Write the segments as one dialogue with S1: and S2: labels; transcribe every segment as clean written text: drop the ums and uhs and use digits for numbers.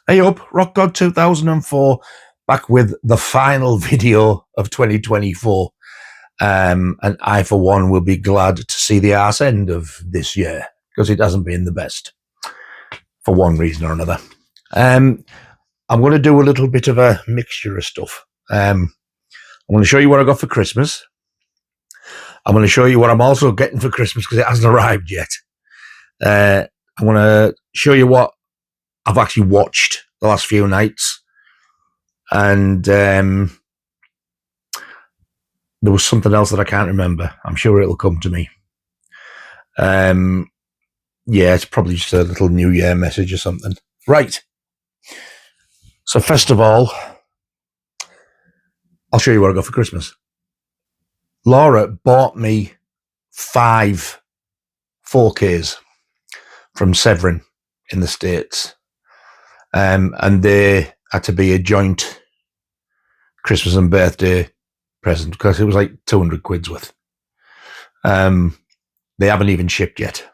S1: Hey up, Rock God 2004, back with the final video of 2024. And I, for one, will be glad to see the arse end of this year, because it hasn't been the best, for one reason or another. I'm going to do a little bit of a mixture of stuff. I'm going to show you what I got for Christmas. I'm going to show you what I'm also getting for Christmas, because it hasn't arrived yet. I'm going to show you what I've actually watched the last few nights, and there was something else that I can't remember. I'm sure it'll come to me. Yeah, it's probably just a little New Year message or something. Right. So first of all, I'll show you what I got for Christmas. Laura bought me 5 4Ks from Severin in the States. And they had to be a joint Christmas and birthday present, because it was like 200 quid's worth. They haven't even shipped yet.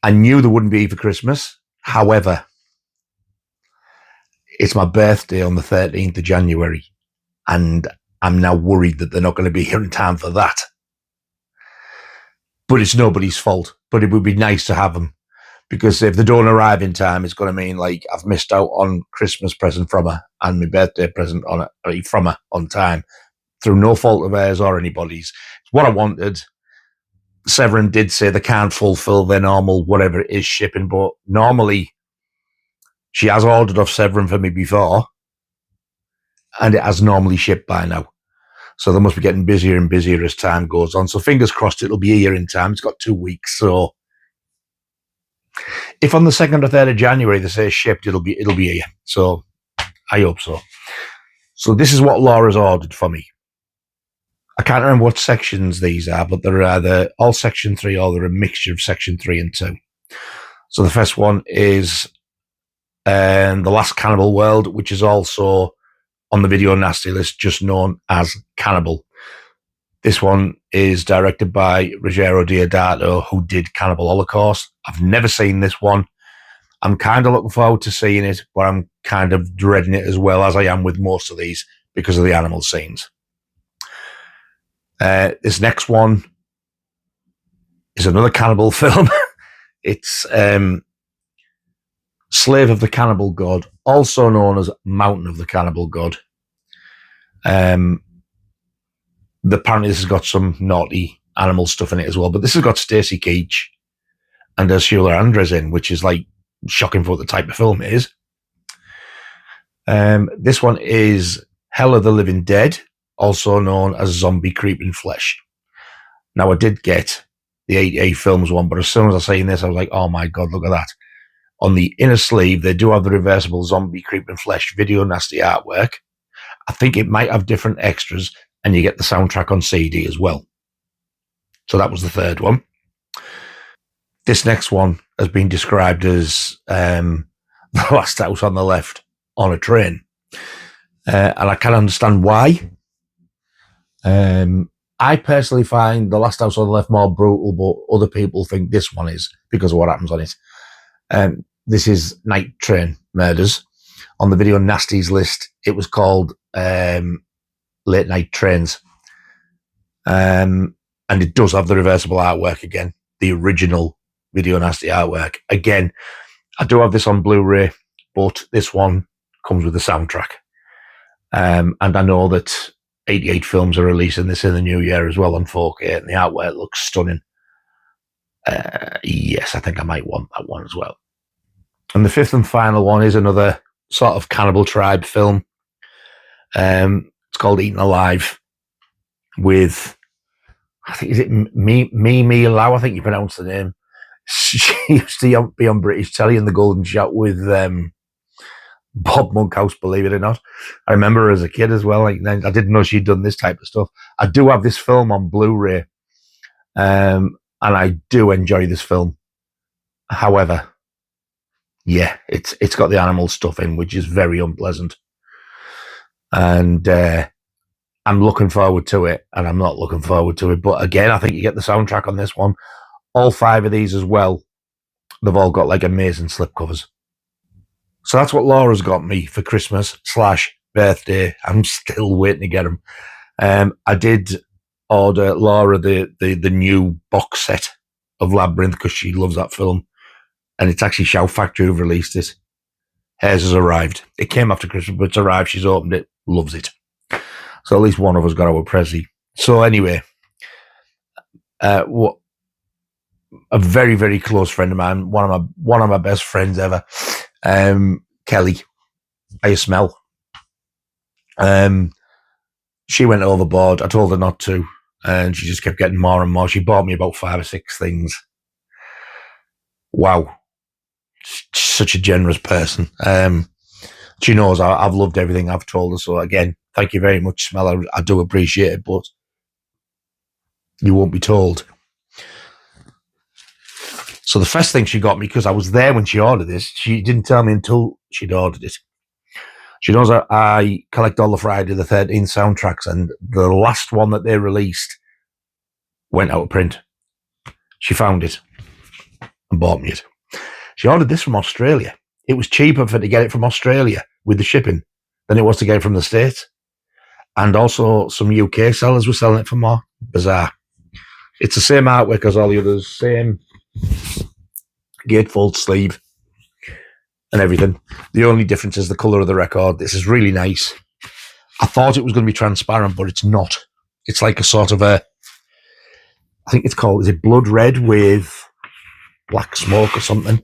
S1: I knew there wouldn't be for Christmas. However, it's my birthday on the 13th of January, and I'm now worried that they're not going to be here in time for that. But it's nobody's fault. But it would be nice to have them, because if they don't arrive in time, it's going to mean like I've missed out on Christmas present from her and my birthday present from her on time, through no fault of hers or anybody's. It's what I wanted. Severin did say they can't fulfill their normal whatever it is shipping, but normally she has ordered off Severin for me before, and it has normally shipped by now. So they must be getting busier and busier as time goes on. So fingers crossed it'll be here in time. It's got 2 weeks, so if on the 2nd or 3rd of January they say shipped, it'll be here. So I hope so. So this is what Laura's ordered for me. I can't remember what sections these are, but they're either all section 3 or they're a mixture of section 3 and 2. So the first one is The Last Cannibal World, which is also on the video nasty list, just known as Cannibal. This one is directed by Ruggero Deodato, who did Cannibal Holocaust. I've never seen this one. I'm kind of looking forward to seeing it, but I'm kind of dreading it as well, as I am with most of these, because of the animal scenes. This next one is another cannibal film. It's Slave of the Cannibal God, also known as Mountain of the Cannibal God. Apparently this has got some naughty animal stuff in it as well, but this has got Stacey Keach and Ursula Andress in, which is like shocking for what the type of film it is. This one is Hell of the Living Dead, also known as Zombie Creeping Flesh. Now, I did get the 88 Films one, but as soon as I seen this, I was like, oh my God, look at that. On the inner sleeve, they do have the reversible Zombie Creeping Flesh video nasty artwork. I think it might have different extras, and you get the soundtrack on CD as well. So that was the 3rd one. This next one has been described as The Last House on the Left on a Train. And I can understand why. I personally find The Last House on the Left more brutal, but other people think this one is, because of what happens on it. This is Night Train Murders. On the video Nasties list, it was called Late Night Trains. And it does have the reversible artwork again, the original video nasty artwork. Again, I do have this on Blu-ray, but this one comes with the soundtrack. And I know that 88 Films are releasing this in the new year as well on 4K, and the artwork looks stunning. Yes, I think I might want that one as well. And the 5th and final one is another sort of cannibal tribe film. It's called Eaten Alive, with, I think, is it Mimi Lau? I think you pronounce the name. She used to be on British telly in The Golden Shout with Bob Monkhouse, believe it or not. I remember her as a kid as well. Like, I didn't know she'd done this type of stuff. I do have this film on Blu-ray, and I do enjoy this film. However, yeah, it's got the animal stuff in, which is very unpleasant. And I'm looking forward to it, and I'm not looking forward to it. But again, I think you get the soundtrack on this one. All 5 of these as well, they've all got like amazing slipcovers. So that's what Laura's got me for Christmas / birthday. I'm still waiting to get them. I did order Laura the new box set of Labyrinth because she loves that film. And it's actually Shout Factory who've released it. Hers has arrived. It came after Christmas, but it's arrived. She's opened it, loves it. So at least one of us got our Prezi. So anyway, what a very, very close friend of mine, one of my best friends ever, Kelly. How you smell? She went overboard. I told her not to, and she just kept getting more and more. She bought me about 5 or 6 things. Wow. Such a generous person. She knows I've loved everything I've told her. So again, thank you very much, Smell. I do appreciate it, but you won't be told. So the first thing she got me, because I was there when she ordered this, she didn't tell me until she'd ordered it. She knows I collect all the Friday the 13th soundtracks, and the last one that they released went out of print. She found it and bought me it. She ordered this from Australia. It was cheaper for her to get it from Australia with the shipping than it was to get it from the States. And also some UK sellers were selling it for more. Bizarre. It's the same artwork as all the others, same gatefold sleeve and everything. The only difference is the colour of the record. This is really nice. I thought it was going to be transparent, but it's not. It's like a sort of I think it's called, is it blood red with black smoke or something?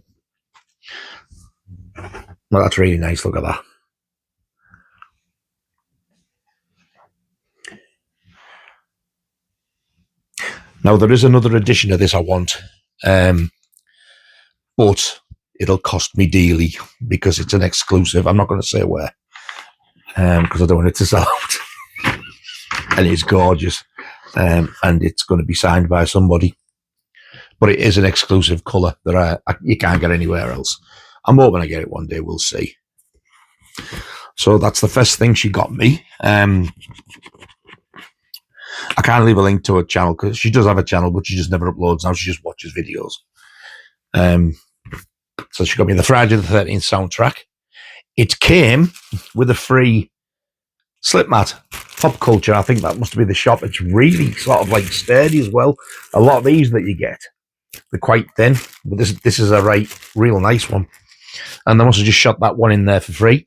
S1: Well, that's really nice. Look at that. Now, there is another edition of this I want, but it'll cost me dearly because it's an exclusive. I'm not going to say where, because I don't want it to sell out. And it's gorgeous, and it's going to be signed by somebody. But it is an exclusive colour that you can't get anywhere else. I'm hoping I get it one day. We'll see. So that's the first thing she got me. I can't leave a link to her channel because she does have a channel, but she just never uploads now. She just watches videos. So she got me the Friday the 13th soundtrack. It came with a free slip mat. Pop Culture, I think that must be the shop. It's really sort of like sturdy as well. A lot of these that you get, they're quite thin, but this is a real nice one. And they must have just shot that one in there for free.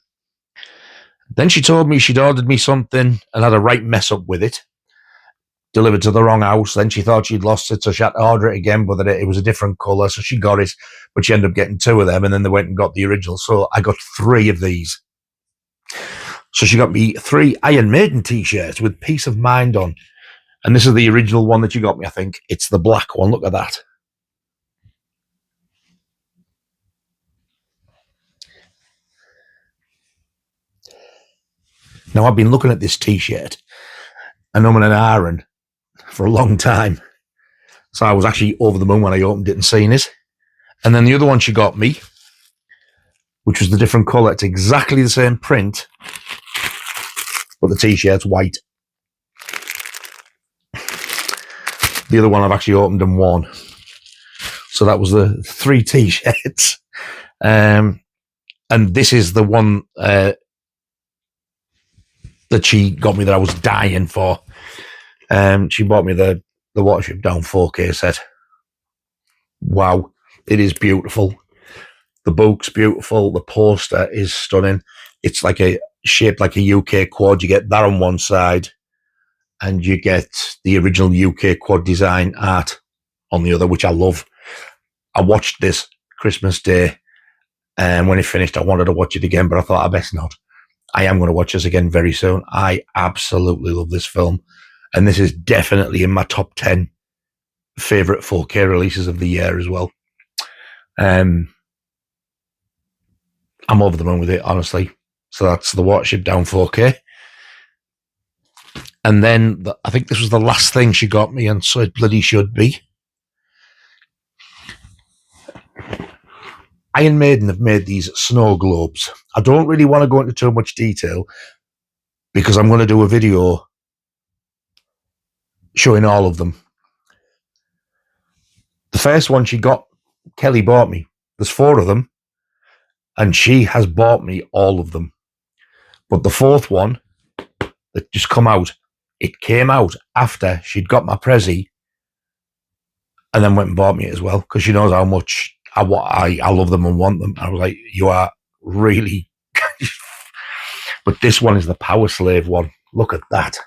S1: Then she told me she'd ordered me something and had a right mess up with it. Delivered to the wrong house. Then she thought she'd lost it, so she had to order it again, but it was a different colour, so she got it, but she ended up getting 2 of them, and then they went and got the original. So I got 3 of these. So she got me 3 Iron Maiden t-shirts with Peace of Mind on. And this is the original one that she got me, I think. It's the black one. Look at that. Now, I've been looking at this t-shirt and I'm in an iron for a long time. So I was actually over the moon when I opened it and seen it. And then the other one she got me, which was the different colour. It's exactly the same print, but the t-shirt's white. The other one I've actually opened and worn. So that was the 3 t-shirts. And this is the one that she got me that I was dying for. She bought me the Watership Down 4K set. Wow, it is beautiful. The book's beautiful. The poster is stunning. It's like shaped like a UK quad. You get that on one side, and you get the original UK quad design art on the other, which I love. I watched this Christmas Day, and when it finished, I wanted to watch it again, but I thought I best not. I am going to watch this again very soon. I absolutely love this film, and this is definitely in my top 10 favourite 4K releases of the year as well. I'm over the moon with it, honestly. So that's the Watership Down 4K. And then I think this was the last thing she got me, and so it bloody should be. Iron Maiden have made these snow globes. I don't really want to go into too much detail because I'm going to do a video showing all of them. The first one she got, Kelly bought me. There's 4 of them, and she has bought me all of them. But the fourth one that just come out, it came out after she'd got my Prezi and then went and bought me it as well, because she knows how much I love them and want them. I was like, you are really... But this one is the Power Slave one. Look at that.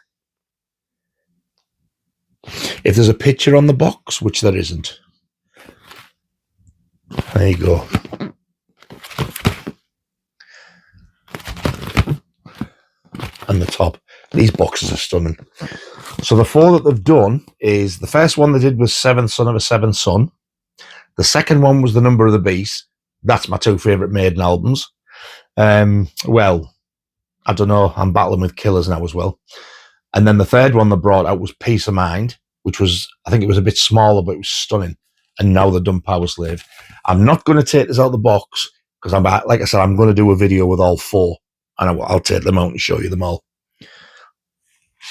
S1: If there's a picture on the box, which there isn't, there you go. And the top. These boxes are stunning. So the four that they've done is, the first one they did was Seventh Son of a Seventh Son. The second one was The Number of the Beast. That's my two favourite Maiden albums. Well, I don't know. I'm battling with Killers now as well. And then the third one they brought out was Peace of Mind, which was, I think it was a bit smaller, but it was stunning. And now they've done Power Slave. I'm not going to take this out of the box because, like I said, I'm going to do a video with all four, and I'll take them out and show you them all.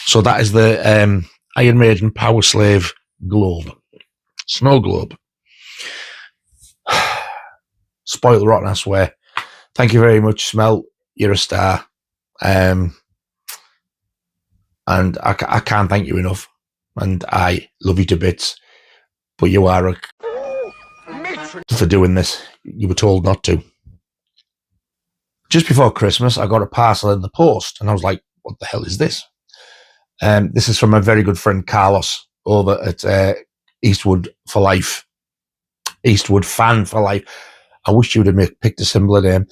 S1: So that is the Iron Maiden Power Slave globe. Snow globe. Spoiled rotten, I swear. Thank you very much, Smell. You're a star. And I can't thank you enough. And I love you to bits. But you are for doing this. You were told not to. Just before Christmas, I got a parcel in the post, and I was like, what the hell is this? This is from a very good friend, Carlos, over at Eastwood for Life. Eastwood Fan for Life. I wish you would have picked a similar name.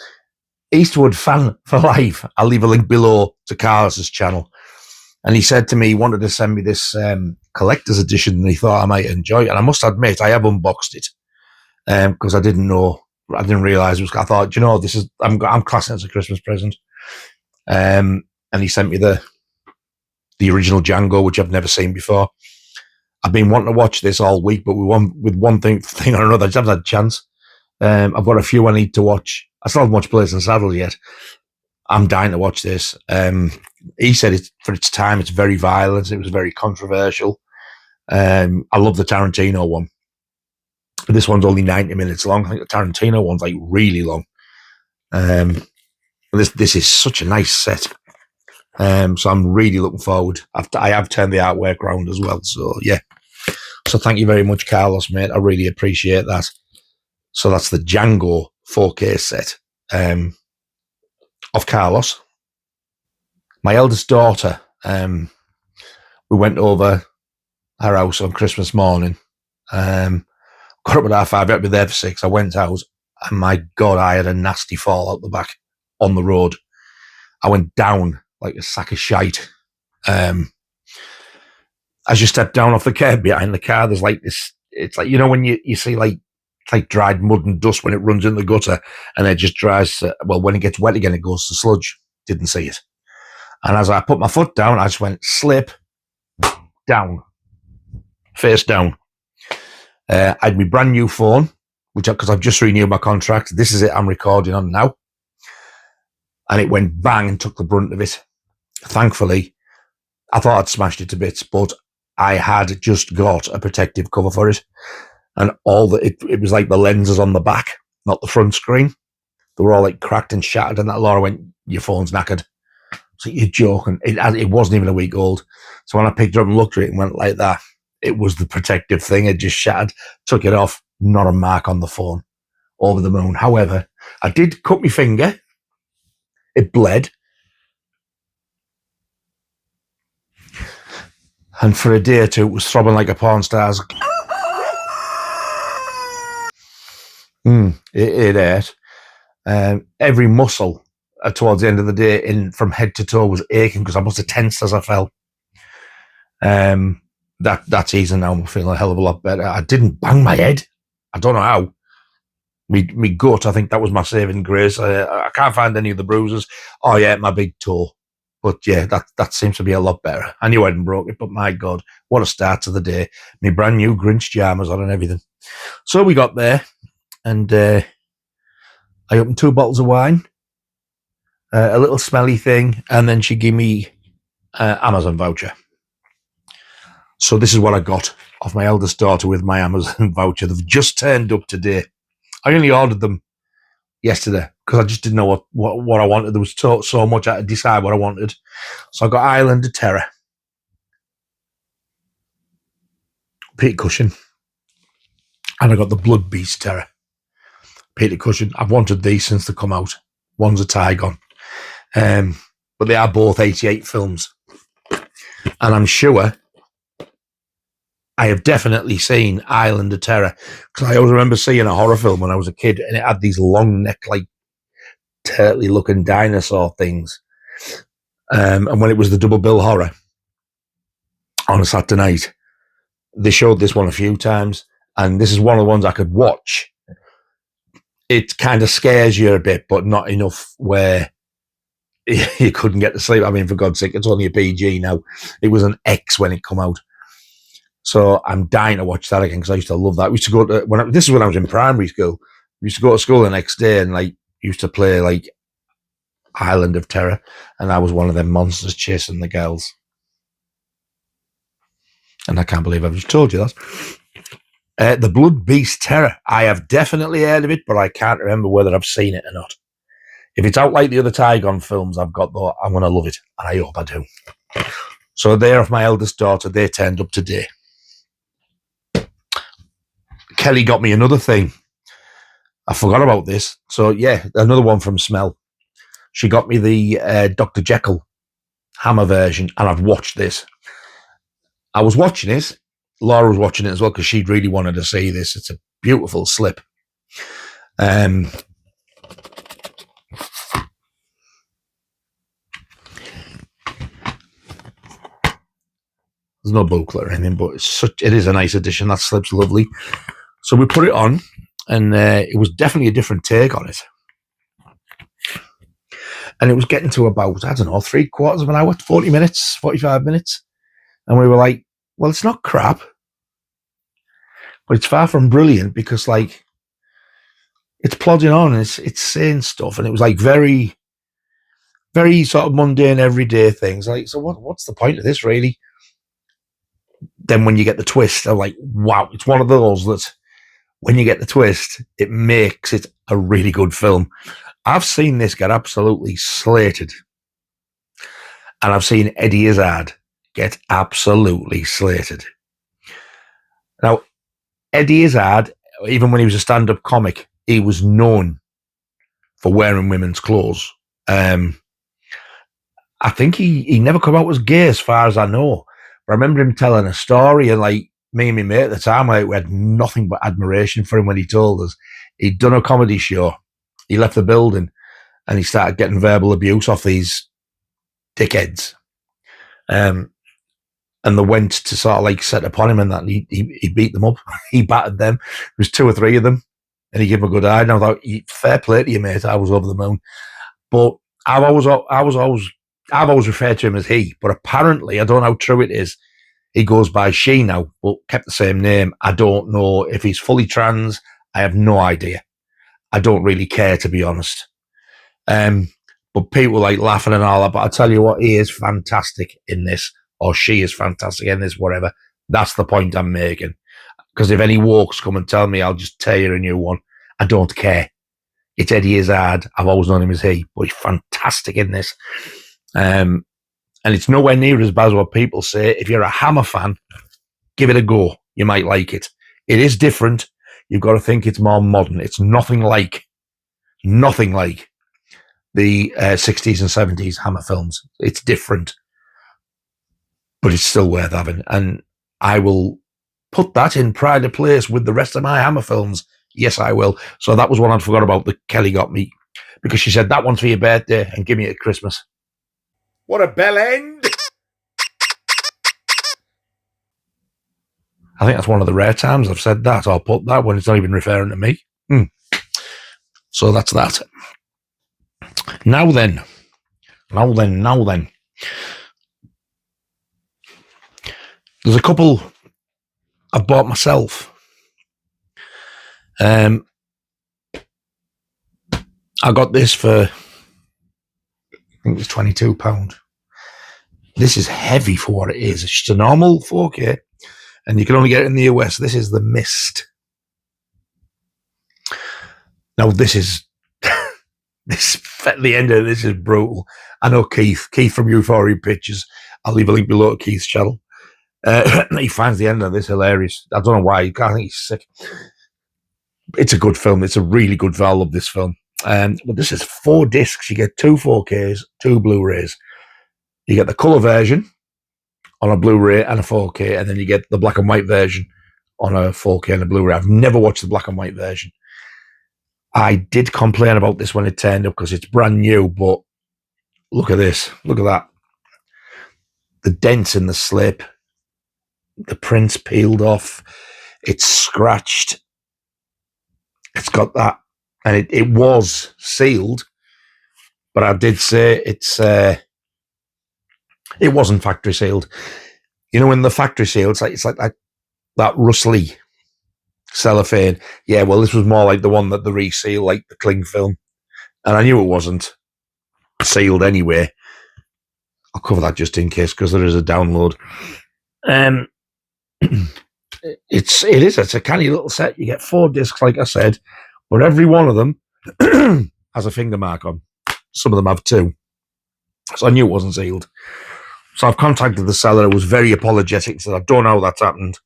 S1: Eastwood Fan for Life. I'll leave a link below to Carlos's channel. And he said to me he wanted to send me this collector's edition, and he thought I might enjoy it. And I must admit, I have unboxed it because I didn't realise it was. I thought, you know, this is I'm classing it as a Christmas present. And he sent me the original Django, which I've never seen before. I've been wanting to watch this all week, but with one thing or another, I just haven't had a chance. I've got a few I need to watch. I still haven't watched Blazing Saddles yet. I'm dying to watch this. He said for its time, it's very violent. It was very controversial. I love the Tarantino one. This one's only 90 minutes long. I think the Tarantino one's like really long. This is such a nice set. So I'm really looking forward. I have turned the artwork around as well. So yeah. So thank you very much, Carlos, mate. I really appreciate that. So that's the Django 4K set of Carlos. My eldest daughter, we went over her house on Christmas morning. Got up at 5:30, I had to be there for 6. I went out, and my God, I had a nasty fall out the back on the road. I went down like a sack of shite. As you step down off the curb behind the car, there's like this, it's like, you know, when you see like, it's like dried mud and dust when it runs in the gutter, and it just dries, well, when it gets wet again, it goes to sludge. Didn't see it. And as I put my foot down, I just went slip, down, face down. I had my brand new phone, because I've just renewed my contract. This is it I'm recording on now. And it went bang and took the brunt of it. Thankfully, I thought I'd smashed it to bits, but I had just got a protective cover for it. And it was like the lenses on the back, not the front screen. They were all like cracked and shattered. And that Laura went, your phone's knackered. So you're joking. It wasn't even a week old. So when I picked it up and looked at it and went like that, it was the protective thing. It just shattered. Took it off. Not a mark on the phone. Over the moon. However, I did cut my finger. It bled. And for a day or two, it was throbbing like a porn star's. It hurt. Every muscle towards the end of the day, from head to toe, was aching because I must have tensed as I fell. That's easy now. I'm feeling a hell of a lot better. I didn't bang my head. I don't know how. Me gut, I think that was my saving grace. I can't find any of the bruises. Oh yeah, my big toe. But yeah, that seems to be a lot better. I knew I hadn't broke it, but my God, what a start to the day. My brand new Grinch jammers on and everything. So we got there, and I opened 2 bottles of wine, a little smelly thing, and then she gave me Amazon voucher. So this is what I got off my eldest daughter with my Amazon voucher. They've just turned up today. I only ordered them yesterday because I just didn't know what I wanted. There was so much I had to decide what I wanted. So I got Island of Terror, Peter Cushing, and I got the Blood Beast Terror, Peter Cushing. I've wanted these since they come out. One's a Tygon. But they are both 88 films. And I'm sure I have definitely seen Island of Terror because I always remember seeing a horror film when I was a kid and it had these long neck, like turtly looking dinosaur things. And when it was the double bill horror on a Saturday night, they showed this one a few times. And this is one of the ones I could watch. It kind of scares you a bit, but not enough where you couldn't get to sleep. I mean, for God's sake, it's only a PG now. It was an X when it come out. So I'm dying to watch that again because I used to love that. We used to go to, this is when I was in primary school. We used to go to school the next day and like used to play like Island of Terror. And I was one of them monsters chasing the girls. And I can't believe I've just told you that. The Blood Beast Terror. I have definitely heard of it, but I can't remember whether I've seen it or not. If it's out like the other Tygon films I've got, though, I'm going to love it. And I hope I do. So they're of my eldest daughter. They turned up today. Kelly got me another thing. I forgot about this. So, yeah, another one from Smell. She got me the Dr. Jekyll Hammer version, and I've watched this. I was watching it. Laura was watching it as well because she'd really wanted to see this. It's a beautiful slip. There's no booklet or anything, but it is a nice addition. That slip's lovely. So we put it on, and it was definitely a different take on it. And it was getting to about, I don't know, 3/4 of an hour, 40 minutes, 45 minutes. And we were like, well, it's not crap, but it's far from brilliant because, like, it's plodding on and it's saying stuff. And it was like very, very sort of mundane, everyday things. Like, so what's the point of this, really? Then when you get the twist, I'm like, wow, it's one of those that when you get the twist, it makes it a really good film. I've seen this get absolutely slated. And I've seen Eddie Izzard get absolutely slated. Now, Eddie Izzard, even when he was a stand-up comic, he was known for wearing women's clothes. I think he never come out as gay as far as I know. But I remember him telling a story, and like me and my mate at the time, like, we had nothing but admiration for him when he told us. He'd done a comedy show. He left the building and he started getting verbal abuse off these dickheads. And they went to sort of like set upon him and that, and he beat them up. He battered them. There was 2 or 3 of them, and he gave them a good eye. And I thought, fair play to you, mate. I was over the moon. But I've always referred to him as he, but apparently, I don't know how true it is, he goes by she now, but kept the same name. I don't know if he's fully trans. I have no idea. I don't really care, to be honest. But people like laughing and all that, but I tell you what, he is fantastic in this, or she is fantastic in this, whatever. That's the point I'm making. Because if any walks come and tell me I'll just tear you a new one, I don't care. It's Eddie Izzard. I've always known him as he, but he's fantastic in this. And it's nowhere near as bad as what people say. If you're a Hammer fan, give it a go. You might like it. It is different. You've got to think it's more modern. It's nothing like the 60s and 70s Hammer films. It's different, but it's still worth having. And I will put that in pride of place with the rest of my Hammer films. Yes, I will. So that was one I forgot about that Kelly got me, because she said, that one's for your birthday and give me it at Christmas. What a bell end. I think that's one of the rare times I've said that or put that when it's not even referring to me. So that's that. Now then. There's a couple I've bought myself. I got this for, I think it was £22. This is heavy for what it is. It's just a normal 4K, and you can only get it in the US. This is The Mist. Now, this is This at the end of this is brutal. I know Keith from Euphoria Pictures. I'll leave a link below to Keith's channel. He finds the end of this hilarious. I don't know why. I think he's sick. It's a good film. It's a really good film. I love this film. But this is 4 discs. You get 2 4Ks, 2 Blu-rays. You get the colour version on a Blu-ray and a 4K, and then you get the black and white version on a 4K and a Blu-ray. I've never watched the black and white version. I did complain about this when it turned up because it's brand new, but look at this. Look at that. The dents in the slip. The print's peeled off. It's scratched. It's got that. And it was sealed, but I did say it wasn't factory sealed. You know, when the factory sealed, it's like that rustly cellophane. Yeah, well, this was more like the one that the reseal, like the cling film. And I knew it wasn't sealed anyway. I'll cover that just in case because there is a download. It's a canny little set. You get 4 discs, like I said, but every one of them has a finger mark on. Some of them have 2. So I knew it wasn't sealed. So I've contacted the seller. I was very apologetic. Said, I don't know how that's happened.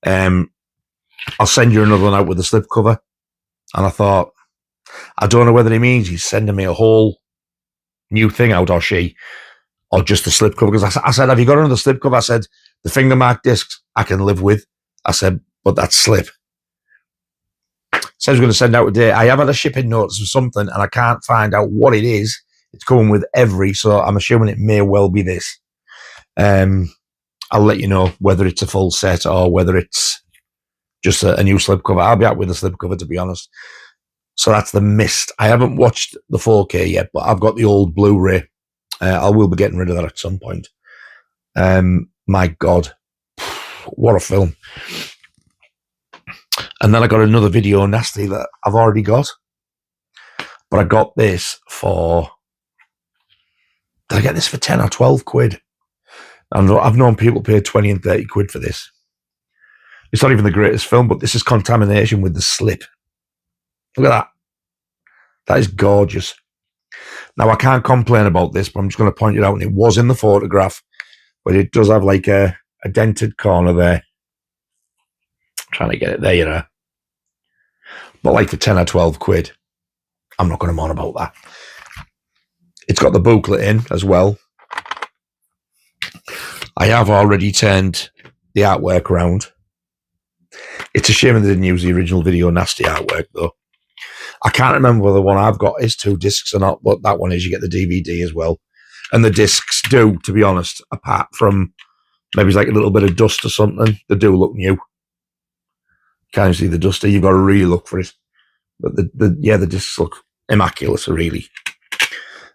S1: I'll send you another one out with the slipcover. And I thought, I don't know whether he means he's sending me a whole new thing out, or she, or just the slipcover. Because I said, have you got another slipcover? I said, the finger mark discs I can live with. I said, but that slip. Says we're going to send out today. I have had a shipping notice or something, and I can't find out what it is. It's coming with every, so I'm assuming it may well be this. I'll let you know whether it's a full set or whether it's just a new slipcover. I'll be out with the slipcover, to be honest. So that's The Mist. I haven't watched the 4K yet, but I've got the old Blu-ray. I will be getting rid of that at some point. My God, what a film. And then I got another video nasty that I've already got. But I got this for... Did I get this for 10 or 12 quid? I've known people pay 20 and 30 quid for this. It's not even the greatest film, but this is Contamination with the slip. Look at that. That is gorgeous. Now, I can't complain about this, but I'm just going to point it out. And it was in the photograph, but it does have like a dented corner there. I'm trying to get it there, you know. But like for 10 or 12 quid, I'm not going to moan about that. It's got the booklet in as well. I have already turned the artwork around. It's a shame they didn't use the original Video Nasty artwork, though. I can't remember whether the one I've got is 2 discs or not, but that one is, you get the DVD as well. And the discs do, to be honest, apart from maybe it's like a little bit of dust or something, they do look new. Can't see the dust there. You've got to really look for it. But the discs look immaculate, really.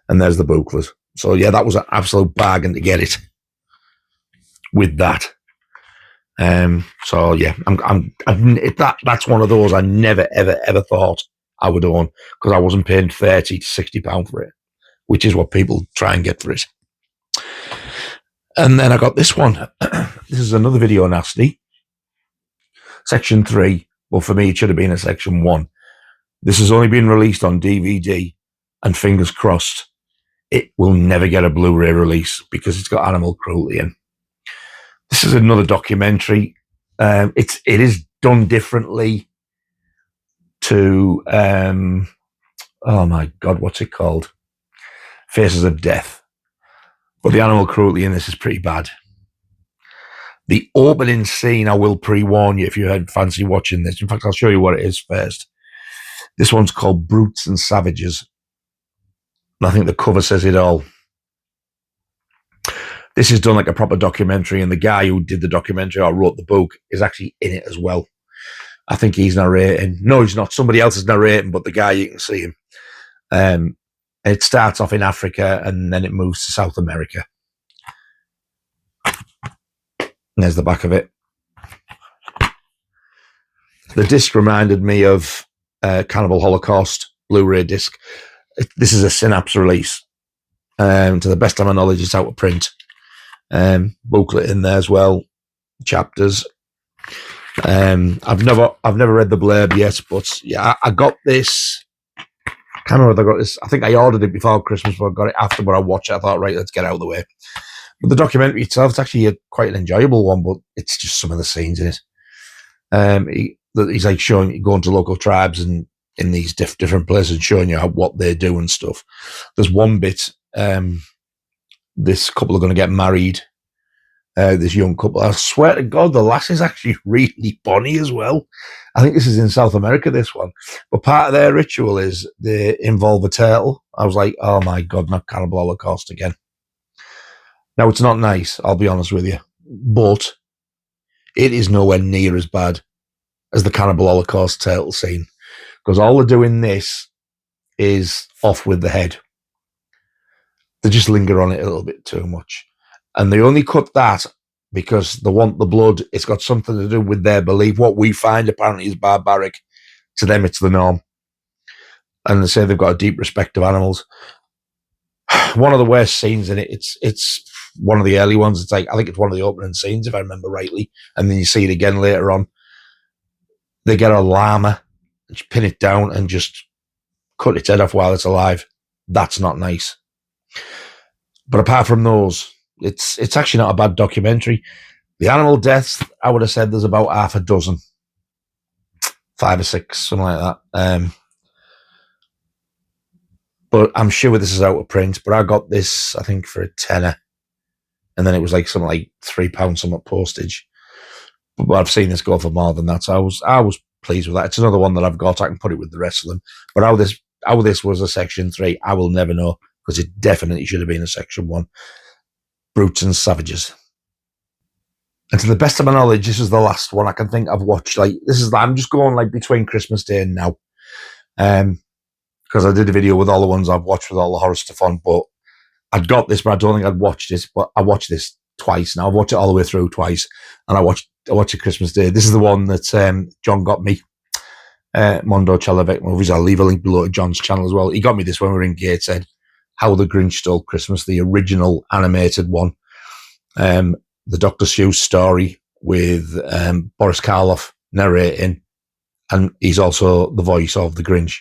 S1: And there's the booklet. So yeah, that was an absolute bargain to get it with that. So yeah, that's one of those I never ever thought I would own, because I wasn't paying £30 to £60 for it, which is what people try and get for it. And then I got this one. This is another Video Nasty, Section 3. Well, for me, it should have been a Section 1. This has only been released on DVD, and fingers crossed, it will never get a Blu-ray release because it's got animal cruelty in. This is another documentary. It is done differently to, oh my God, what's it called? Faces of Death. But the animal cruelty in this is pretty bad. The opening scene, I will pre-warn you if you had fancy watching this. In fact, I'll show you what it is first. This one's called Brutes and Savages. And I think the cover says it all. This is done like a proper documentary, and the guy who did the documentary or wrote the book is actually in it as well. I think he's narrating. No, he's not. Somebody else is narrating, but the guy, you can see him. It starts off in Africa, and then it moves to South America. And there's the back of it. The disc reminded me of Cannibal Holocaust Blu-ray disc. This is a Synapse release. To the best of my knowledge, it's out of print. Booklet in there as well, chapters. I've never read the blurb yet, but yeah, I got this can't remember whether I got this. I think I ordered it before Christmas, but I got it after. But I watched it. I thought, right, let's get out of the way. But the documentary itself, it's actually quite an enjoyable one, but it's just some of the scenes in it. He's like showing, going to local tribes and in these different places and showing you what they do and stuff. There's one bit, this couple are going to get married, this young couple. I swear to God, the lass is actually really bonny as well. I think this is in South America, this one. But part of their ritual is they involve a turtle. I was like, oh my God, not Cannibal Holocaust again. Now, it's not nice, I'll be honest with you, but it is nowhere near as bad as the Cannibal Holocaust turtle scene, because all they're doing this is off with the head. They just linger on it a little bit too much. And they only cut that because they want the blood. It's got something to do with their belief. What we find apparently is barbaric. To them, it's the norm. And they say they've got a deep respect of animals. One of the worst scenes in it, it's one of the early ones. It's like, I think it's one of the opening scenes, if I remember rightly. And then you see it again later on. They get a llama, and pin it down and just cut its head off while it's alive. That's not nice. But apart from those, it's actually not a bad documentary. The animal deaths, I would have said there's about half a dozen. 5 or 6, something like that. But I'm sure this is out of print. But I got this, I think, for a tenner. And then it was like something like £3 something postage. But I've seen this go for more than that. So I was pleased with that. It's another one that I've got. I can put it with the rest of them. But how this was a section 3, I will never know, because it definitely should have been a section 1. Brutes and Savages. And to the best of my knowledge, this is the last one I can think I've watched. Like, I'm just going like between Christmas Day and now. Because I did a video with all the ones I've watched with all the horror stuff on, but I'd got this, but I don't think I'd watched this. But I watched this twice now. I've watched it all the way through twice, and I watched it Christmas Day. This is the one that John got me. Mondo Chelloveck movies. I'll leave a link below to John's channel as well. He got me this when we were in Gateshead. How the Grinch Stole Christmas, the original animated one. The Dr. Seuss story with Boris Karloff narrating, and he's also the voice of the Grinch.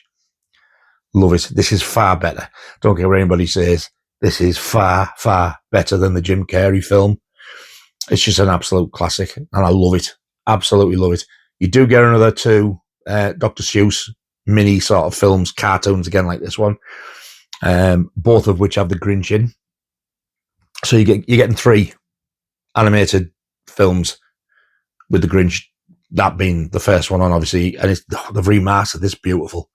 S1: Love it. This is far better. Don't care what anybody says. This is far, far better than the Jim Carrey film. It's just an absolute classic, and I love it. Absolutely love it. You do get another 2 Dr. Seuss mini sort of films, cartoons again like this one, both of which have the Grinch in. So you're getting 3 animated films with the Grinch, that being the first one on, obviously, and they've remastered this beautiful.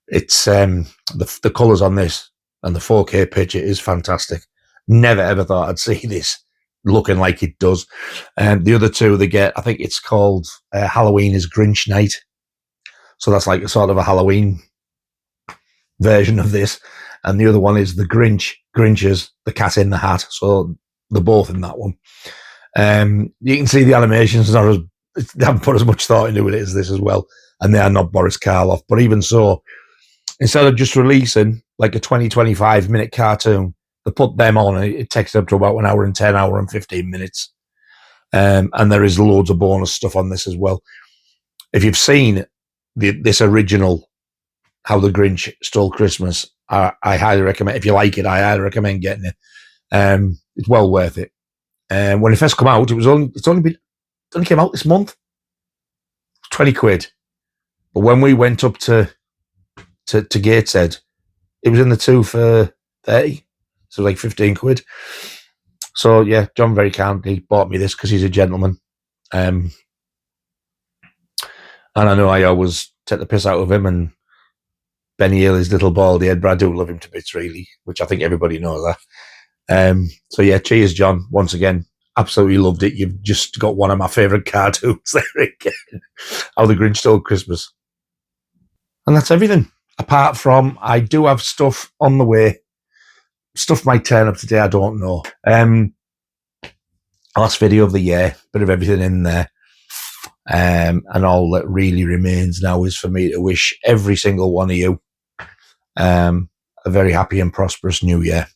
S1: It's the colours on this and the 4K picture is fantastic. Never ever thought I'd see this looking like it does. The other 2 they get, I think it's called Halloween is Grinch Night. So that's like a sort of a Halloween version of this. And the other one is the Grinches, the Cat in the Hat. So they're both in that one. You can see the animations they haven't put as much thought into it as this as well. And they are not Boris Karloff. But even so, instead of just releasing like a 20-25 minute cartoon, they put them on and it takes up to about an hour and 10, hour and 15 minutes. And there is loads of bonus stuff on this as well. If you've seen this original, How the Grinch Stole Christmas, I highly recommend. If you like it, I highly recommend getting it. It's well worth it. When it first came out, it only came out this month. 20 quid. But when we went up to Gateshead, it was in the 2 for 30. So like 15 quid. So yeah, John very kindly bought me this because he's a gentleman. And I know I always take the piss out of him and Benny Hill, his little baldy head, but I do love him to bits, really, which I think everybody knows that. So yeah, cheers, John. Once again, absolutely loved it. You've just got one of my favourite cartoons there again. How the Grinch Stole Christmas. And that's everything. Apart from, I do have stuff on the way. Stuff might turn up today, I don't know. Last video of the year, bit of everything in there. And all that really remains now is for me to wish every single one of you a very happy and prosperous new year.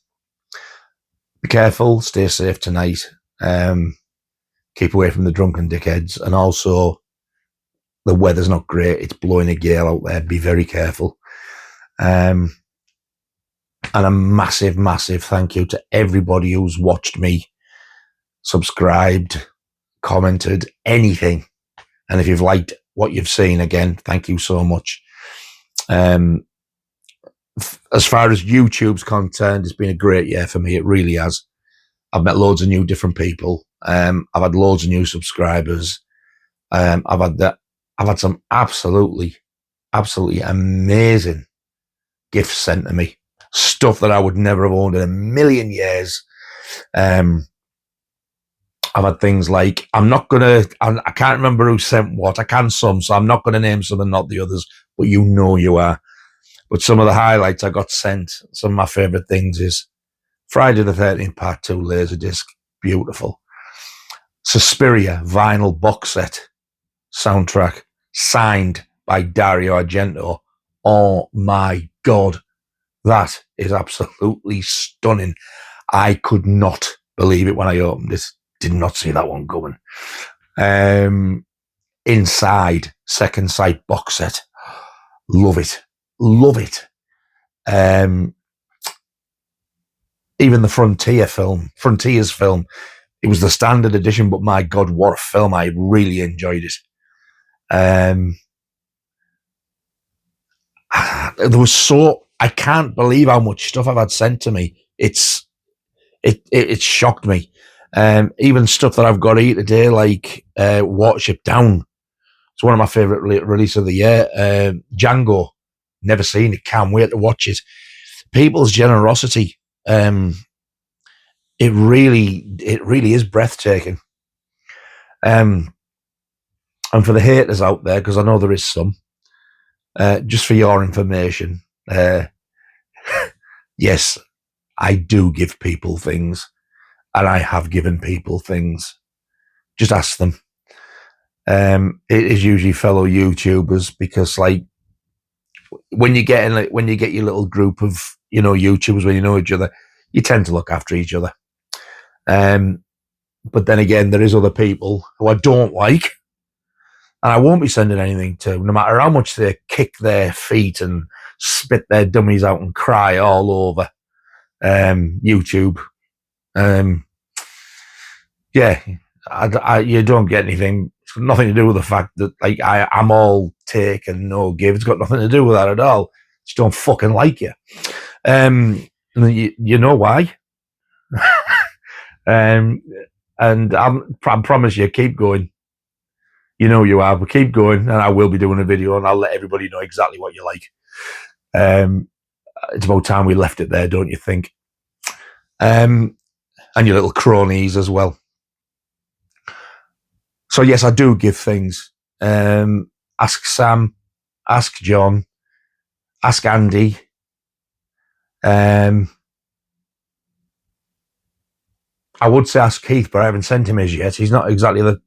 S1: Be careful, stay safe tonight. Keep away from the drunken dickheads. And also, the weather's not great. It's blowing a gale out there. Be very careful. And a massive, massive thank you to everybody who's watched me, subscribed, commented, anything. And if you've liked what you've seen, again, thank you so much. As far as YouTube's concerned, it's been a great year for me. It really has. I've met loads of new different people. I've had loads of new subscribers. I've had some absolutely amazing gifts sent to me. Stuff that I would never have owned in a million years. I've had things like, I can't remember who sent what. I can some, so I'm not going to name some and not the others, but you know you are. But some of the highlights I got sent, some of my favourite things is Friday the 13th Part 2 Laserdisc, beautiful. Suspiria vinyl box set soundtrack, signed by Dario Argento. Oh my God, that is absolutely stunning. I could not believe it when I opened it. Did not see that one coming. Inside, Second Sight box set. Love it. Love it. Even the Frontiers film, it was the standard edition, but my God, what a film. I really enjoyed it. I can't believe how much stuff I've had sent to me. It shocked me. Even stuff that I've got here today, like Watership Down. It's one of my favourite releases of the year. Django, never seen it, can't wait to watch it. People's generosity, it really is breathtaking. And for the haters out there, because I know there is some, just for your information, yes, I do give people things, and I have given people things. Just ask them. It is usually fellow YouTubers, because like when you get your little group of YouTubers, when you know each other, you tend to look after each other. But then again, there is other people who I don't like, and I won't be sending anything to, no matter how much they kick their feet and spit their dummies out and cry all over YouTube. You don't get anything. It's got nothing to do with the fact that like I'm all take and no give. It's got nothing to do with that at all. Just don't fucking like you. You know why? And I promise you, keep going. You know you are, but keep going, and I will be doing a video, and I'll let everybody know exactly what you like. It's about time we left it there, don't you think? And your little cronies as well. So yes, I do give things. Ask Sam, ask John, ask Andy. I would say ask Keith, but I haven't sent him his yet. He's not exactly the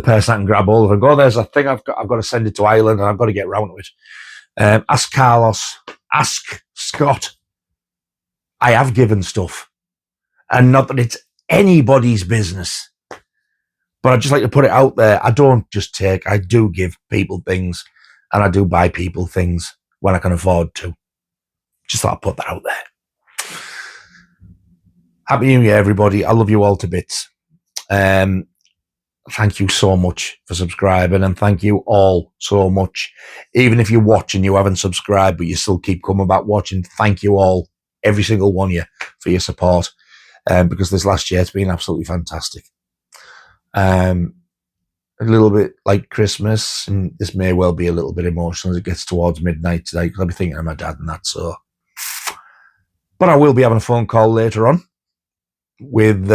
S1: person I can grab hold of and go, there's a thing I've got to send it to Ireland, and I've got to get round to it. Ask Carlos, ask Scott. I have given stuff, and not that it's anybody's business, but I'd just like to put it out there. I don't just take, I do give people things, and I do buy people things when I can afford to. Just thought I'd put that out there. Happy New Year, everybody. I love you all to bits. Thank you so much for subscribing, and thank you all so much. Even if you're watching, you haven't subscribed, but you still keep coming back watching. Thank you all, every single one of you, for your support, because this last year it's been absolutely fantastic. A little bit like Christmas, and this may well be a little bit emotional as it gets towards midnight today, because I'll be thinking of my dad and that. So, but I will be having a phone call later on with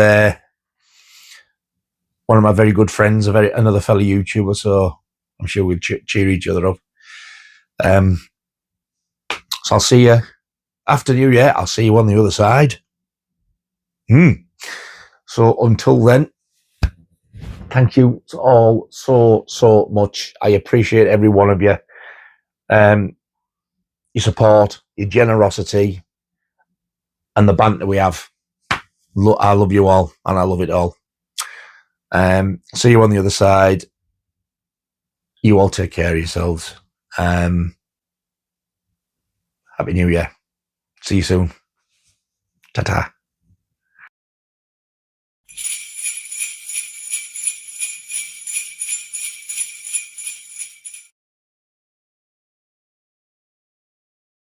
S1: one of my very good friends, another fellow YouTuber, so I'm sure we'll cheer each other up. So I'll see you after New Year. I'll see you on the other side. So until then, thank you all so much. I appreciate every one of you. Your support, your generosity, and the banter we have. I love you all, and I love it all. See you on the other side. You all take care of yourselves. Have Happy New Year. See you soon. Ta-ta.